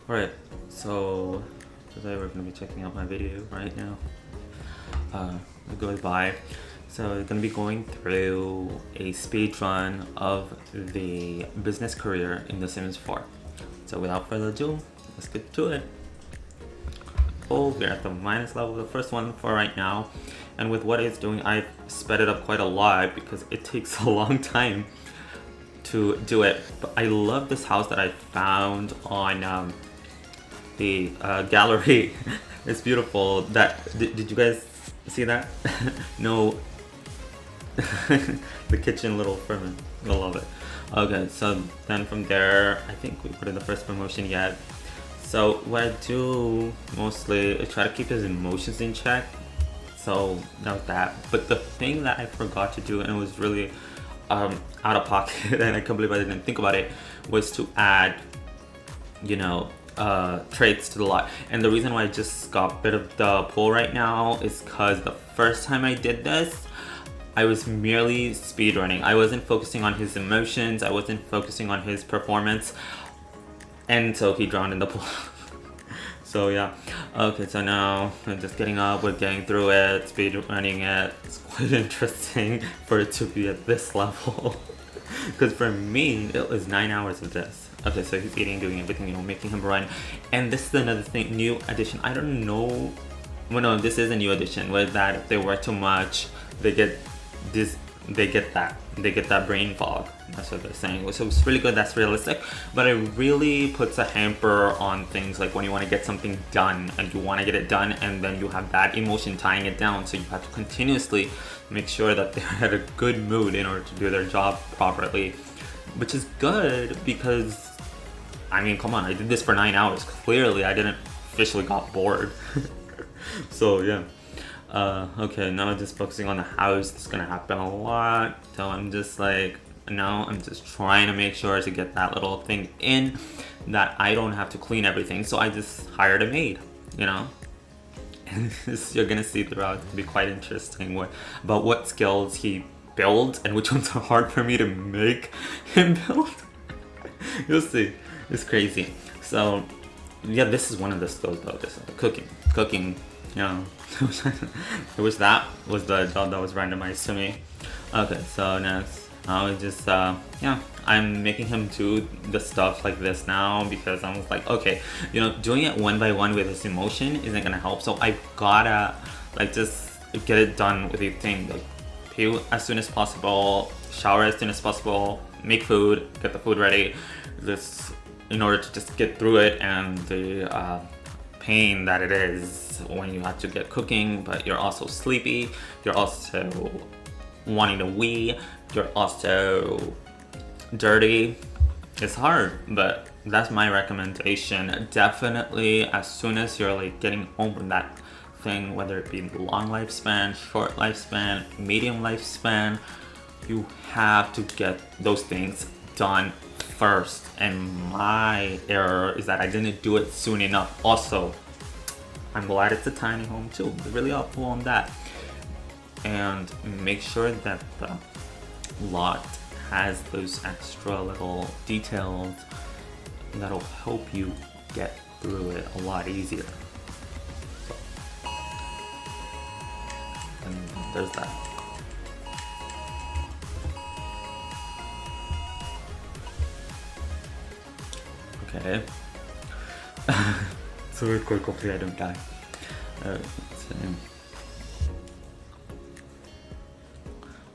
Alright, so today we're going to be checking out my video right now. It goes by. So we're going to be going through a speed run of the business career in The Sims 4. So without further ado, let's get to it. Oh, we're at the minus level, the first one for right now. And with what it's doing, I've sped it up quite a lot because it takes a long time to do it. But I love this house that I found on the gallery. It's beautiful. Did you guys see that? No. The kitchen little ferment. I love it. Okay, so then from there, I think we put in the first promotion yet. So what I do mostly is try to keep his emotions in check. So that was that. But the thing that I forgot to do, and it was really out of pocket, and I can't believe I didn't think about it, was to add, traits to the lot. And the reason why I just got rid of the pool right now is because the first time I did this, I was merely speedrunning. I wasn't focusing on his emotions, I wasn't focusing on his performance, and so he drowned in the pool. So yeah, okay, so now I'm just getting up, we're getting through it, speedrunning it. It's quite interesting for it to be at this level. Because for me, it was 9 hours of this. Okay, so he's eating, doing everything, making him run. And this is another thing, new addition. I don't know. Well, no, this is a new addition. With that, if they work too much, they get that brain fog. That's what they're saying. So it's really good, that's realistic, but it really puts a hamper on things like when you want to get something done and you want to get it done, and then you have that emotion tying it down, so you have to continuously make sure that they're at a good mood in order to do their job properly, which is good because, I mean, come on, I did this for 9 hours. Clearly I didn't officially got bored. So yeah. Okay, now I'm just focusing on the house. This is gonna happen a lot, so I'm just like, now I'm just trying to make sure to get that little thing in, that I don't have to clean everything, so I just hired a maid, and this you're gonna see throughout. It's gonna be quite interesting about what skills he builds and which ones are hard for me to make him build. You'll see, it's crazy. So yeah, this is one of the skills though, this cooking. I wish that was the job that was randomized to me. Okay, so next, I was just I'm making him do the stuff like this now because I was like, okay, doing it one by one with his emotion isn't gonna help. So I gotta just get it done with the thing, like pee as soon as possible, shower as soon as possible, make food, get the food ready, this in order to just get through it, and the pain that it is when you have to get cooking, but you're also sleepy, you're also wanting to wee, you're also dirty. It's hard, but that's my recommendation. Definitely, as soon as you're like getting home from that thing, whether it be long lifespan, short lifespan, medium lifespan, you have to get those things done first. And my error is that I didn't do it soon enough. Also, I'm glad it's a tiny home too. It's really helpful on that. And make sure that the lot has those extra little details that'll help you get through it a lot easier. So, and there's that. Okay. So real quick, hopefully I don't die.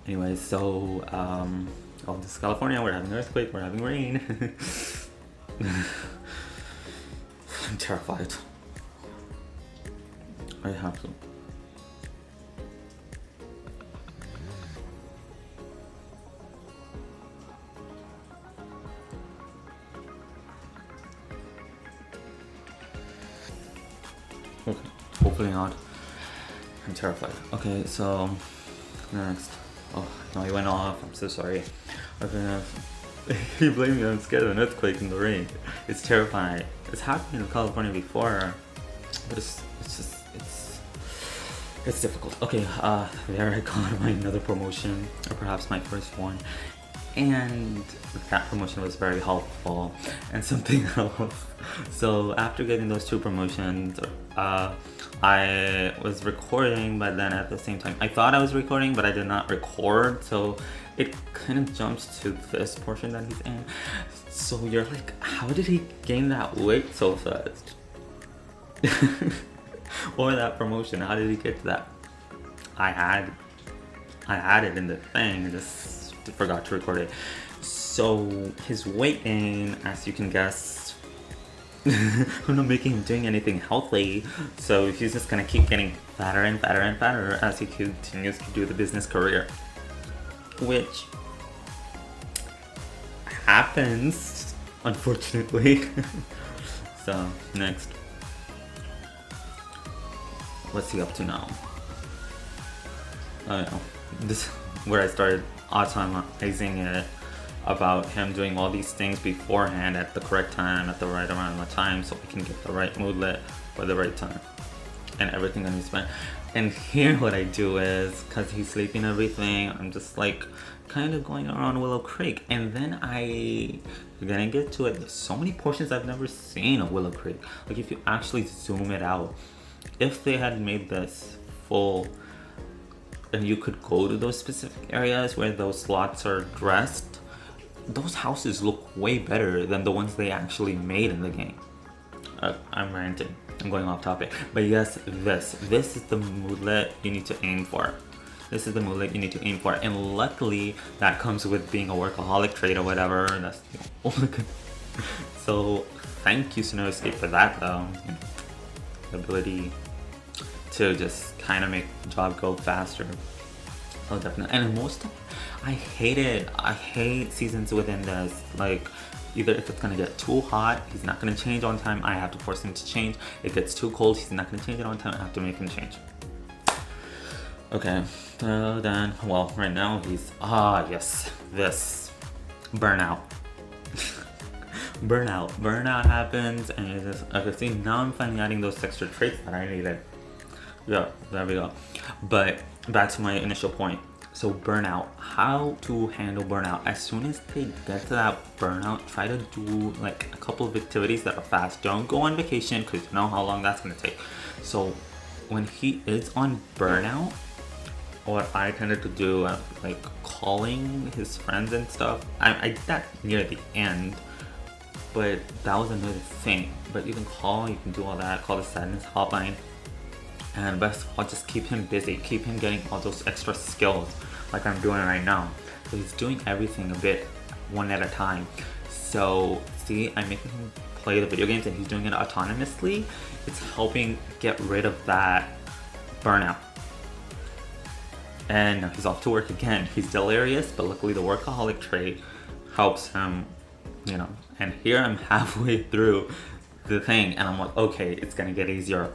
Anyway, so this is California. We're having an earthquake. We're having rain. I'm terrified. I have to. Okay, hopefully not. I'm terrified. Okay, so next. Oh no, he went off. I'm so sorry. Okay, you blame me. I'm scared of an earthquake in the rain. It's terrifying. It's happened in California before, but it's difficult. Okay, there I got my another promotion, or perhaps my first one. And that promotion was very helpful. And something else. So after getting those 2 promotions, I was recording, but then at the same time, I thought I was recording, but I did not record. So it kind of jumps to this portion that he's in. So you're like, how did he gain that weight so fast? Or that promotion, how did he get to that? I had it in the thing, I just forgot to record it. So his weight gain, as you can guess, I'm not making him doing anything healthy, so he's just gonna keep getting fatter and fatter and fatter as he continues to do the business career, which happens, unfortunately. So next, what's he up to now? I don't know. This is where I started automizing it about him doing all these things beforehand at the correct time, at the right amount of time, so we can get the right moodlet for the right time. And everything that we spent. And here what I do is, because he's sleeping and everything, I'm just like kind of going around Willow Creek. And then we're gonna get to it. There's so many portions I've never seen of Willow Creek. Like if you actually zoom it out, if they had made this full, and you could go to those specific areas where those slots are dressed, those houses look way better than the ones they actually made in the game. I'm ranting. I'm going off topic. But yes, this is the moodlet you need to aim for. This is the moodlet you need to aim for. And luckily, that comes with being a workaholic trait or whatever. That's the only good. So thank you, Snow Escape, for that though. The ability to just kind of make the job go faster. Oh, definitely. And most of I hate seasons within this. Like, either if it's gonna get too hot, he's not gonna change on time, I have to force him to change. It gets too cold, he's not gonna change it on time, I have to make him change. Okay, so then, well, right now he's, yes, this, burnout. Burnout happens, and it's just, okay, see, now I'm finally adding those extra traits that I needed. Yeah, there we go. But back to my initial point. So burnout, how to handle burnout. As soon as they get to that burnout, try to do like a couple of activities that are fast. Don't go on vacation because you know how long that's gonna take. So when he is on burnout, what I tended to do, like calling his friends and stuff. I did that near the end, but that was another thing. But you can call, you can do all that, call the sadness hotline. And best of all, just keep him busy, keep him getting all those extra skills like I'm doing right now. So he's doing everything a bit one at a time. So see, I'm making him play the video games and he's doing it autonomously. It's helping get rid of that burnout. And now he's off to work again. He's delirious, but luckily the workaholic trait helps him, you know. And here I'm halfway through the thing and I'm like, okay, it's gonna get easier.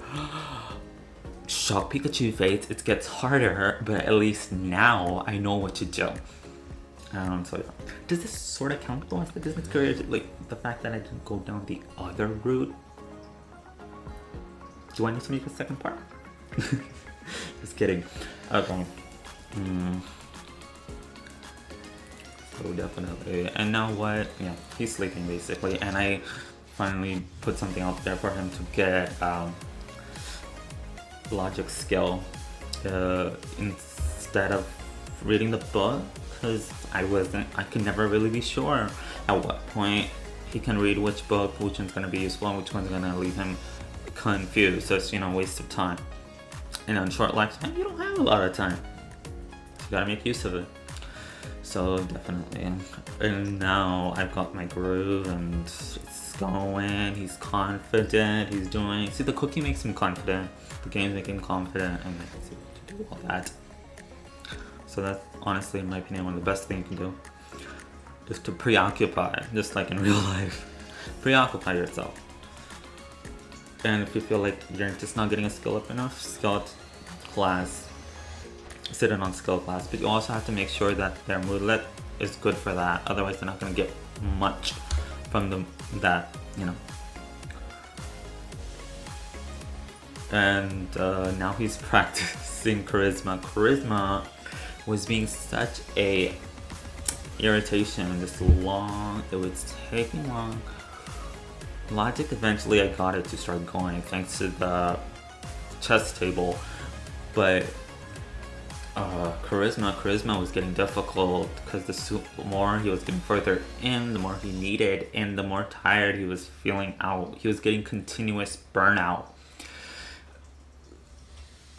Shock Pikachu face, it gets harder, but at least now I know what to do. So does this sort of count though as the business career? Like the fact that I didn't go down the other route? Do I need to make a second part? Just kidding. Okay. So definitely. And now what? Yeah, he's sleeping basically, and I finally put something out there for him to get logic skill instead of reading the book, because I could never really be sure at what point he can read which book, which one's gonna be useful and which one's gonna leave him confused. So it's, you know, waste of time. And on short lifespan, you don't have a lot of time. So you gotta make use of it. So definitely. And now I've got my groove and it's going, he's confident, he's doing, see, the cookie makes him confident, the games make him confident, and I can see what to do with all that. So that's honestly, in my opinion, one of the best things you can do, is to preoccupy, just like in real life. Preoccupy yourself. And if you feel like you're just not getting a skill up enough, skill class, sit in on skill class, but you also have to make sure that their moodlet is good for that, otherwise they're not going to get much from that, you know. And now he's practicing charisma. Charisma was being such a irritation, just long. It was taking long. Logic, eventually I got it to start going thanks to the chess table, but charisma was getting difficult because the more he was getting further in, the more he needed, and the more tired he was feeling out. He was getting continuous burnout,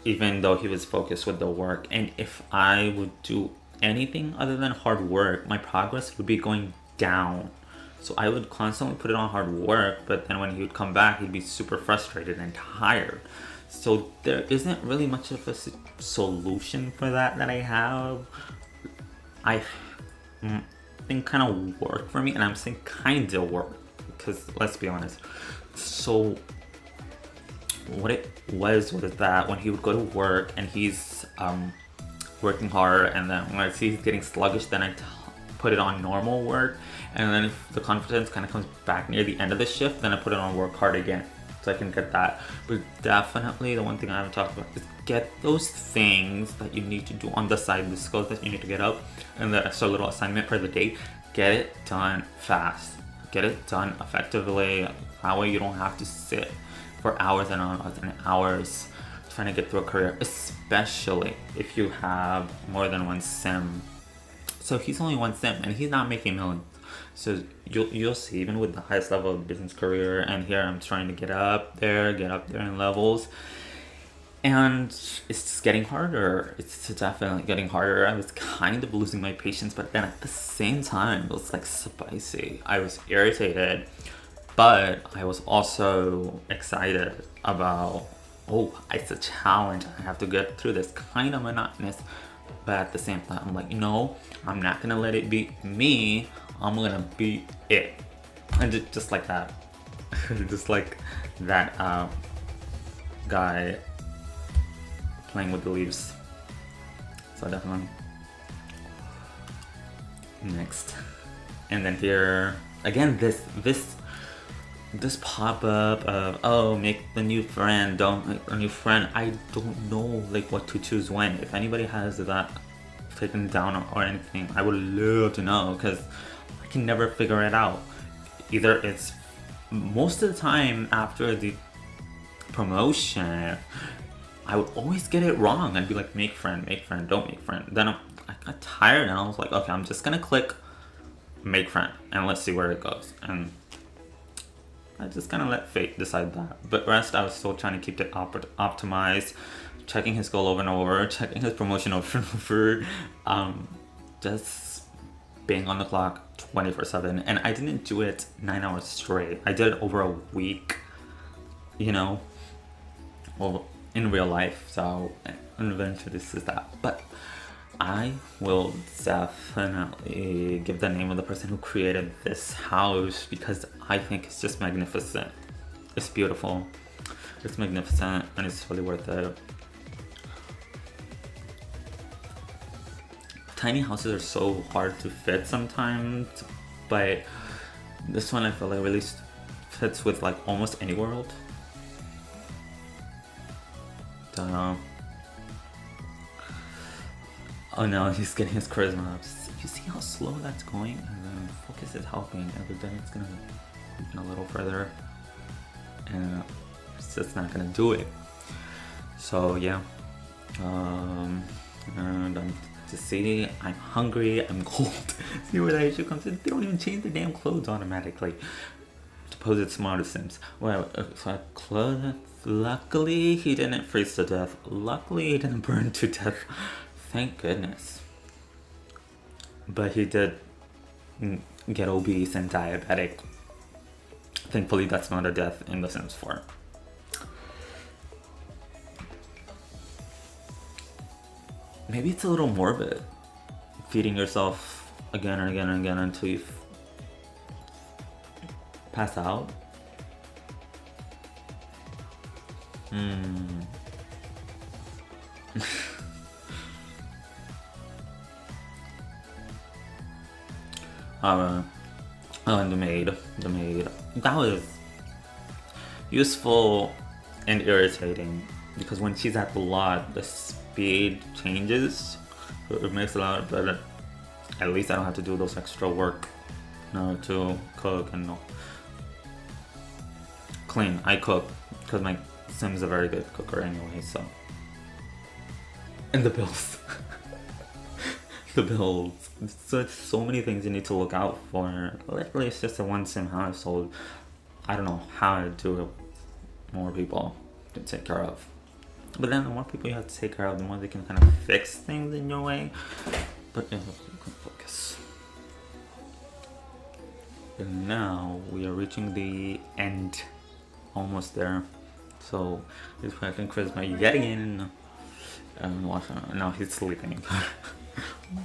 even though he was focused with the work. And if I would do anything other than hard work, my progress would be going down. So I would constantly put it on hard work, but then when he would come back, he'd be super frustrated and tired. So there isn't really much of a solution for that I have. I think kind of worked for me, and I'm saying kind of worked because let's be honest. So what it was that when he would go to work and he's working hard, and then when I see he's getting sluggish, then I put it on normal work, and then if the confidence kind of comes back near the end of the shift, then I put it on work hard again, so I can get that. But definitely the one thing I haven't talked about is get those things that you need to do on the side, the skills that you need to get up, and the extra little assignment for the day. Get it done fast, get it done effectively. That way you don't have to sit for hours and hours and hours trying to get through a career, especially if you have more than one sim. So he's only one sim and he's not making millions. So you'll see, even with the highest level of business career, and here I'm trying to get up there in levels, and it's just getting harder. It's definitely getting harder. I was kind of losing my patience, but then at the same time, it was like spicy. I was irritated, but I was also excited about, oh, it's a challenge. I have to get through this kind of monotonous. But at the same time, I'm like, no, I'm not gonna let it beat me. I'm gonna beat it. And just like that. Just like that guy playing with the leaves. So definitely. Next. And then here, again, this pop-up of, oh, make the new friend, don't make a new friend. I don't know like what to choose when. If anybody has that taken down or anything, I would love to know, because I can never figure it out. Either it's most of the time after the promotion, I would always get it wrong. I'd be like, make friend, don't make friend. Then I got tired and I was like, okay, I'm just gonna click make friend and let's see where it goes. And I just kind of let fate decide that. But rest, I was still trying to keep it optimized, checking his goal over and over, checking his promotion over and over, just being on the clock 24/7. And I didn't do it 9 hours straight. I did it over a week, you know, well, in real life. So eventually this is that. But I will definitely give the name of the person who created this house, because I think it's just magnificent. It's beautiful, it's magnificent, and it's totally worth it. Tiny houses are so hard to fit sometimes, but this one I feel like really fits with like almost any world. Don't know. Oh no, he's getting his charisma up. You see how slow that's going? And then focus is helping, but then it's gonna go a little further, and it's just not gonna do it. So yeah, and I'm to see, I'm hungry, I'm cold. See where that issue comes in? They don't even change the damn clothes automatically. Suppose it's smarter Sims. Well, so clothes. Luckily, he didn't freeze to death. Luckily, he didn't burn to death. Thank goodness. But he did get obese and diabetic. Thankfully, that's not a death in The Sims 4. Maybe it's a little morbid, feeding yourself again and again and again until you pass out. And the maid. That was useful and irritating, because when she's at the lot, the speed changes. It makes a lot better. at least I don't have to do those extra work, you know, to cook and clean. I cook because my sim is a very good cooker anyway, so. And the bills. The bills. So many things you need to look out for. Literally, it's just a one sim household. I don't know how to do it. More people to take care of. But then the more people you have to take care of, the more they can kind of fix things in your way. But you can focus. And now we are reaching the end. Almost there. So he's practicing charisma yet again. And now he's sleeping.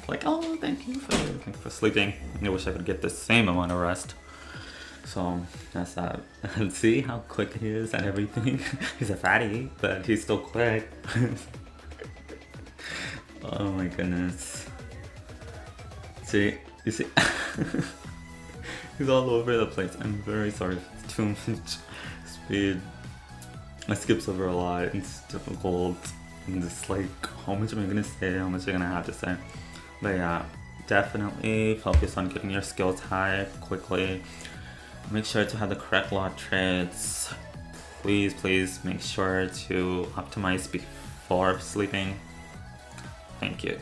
Like, oh, thank you for sleeping. I wish I could get the same amount of rest. So that's that. See how quick he is at everything. He's a fatty, but he's still quick. Oh my goodness. See, you see, he's all over the place. I'm very sorry if it's too much speed. I skips over a lot. It's difficult. And it's like, how much am I gonna say? How much am I gonna have to say? But yeah, definitely focus on getting your skills high quickly. Make sure to have the correct lot traits. Please make sure to optimize before sleeping. Thank you.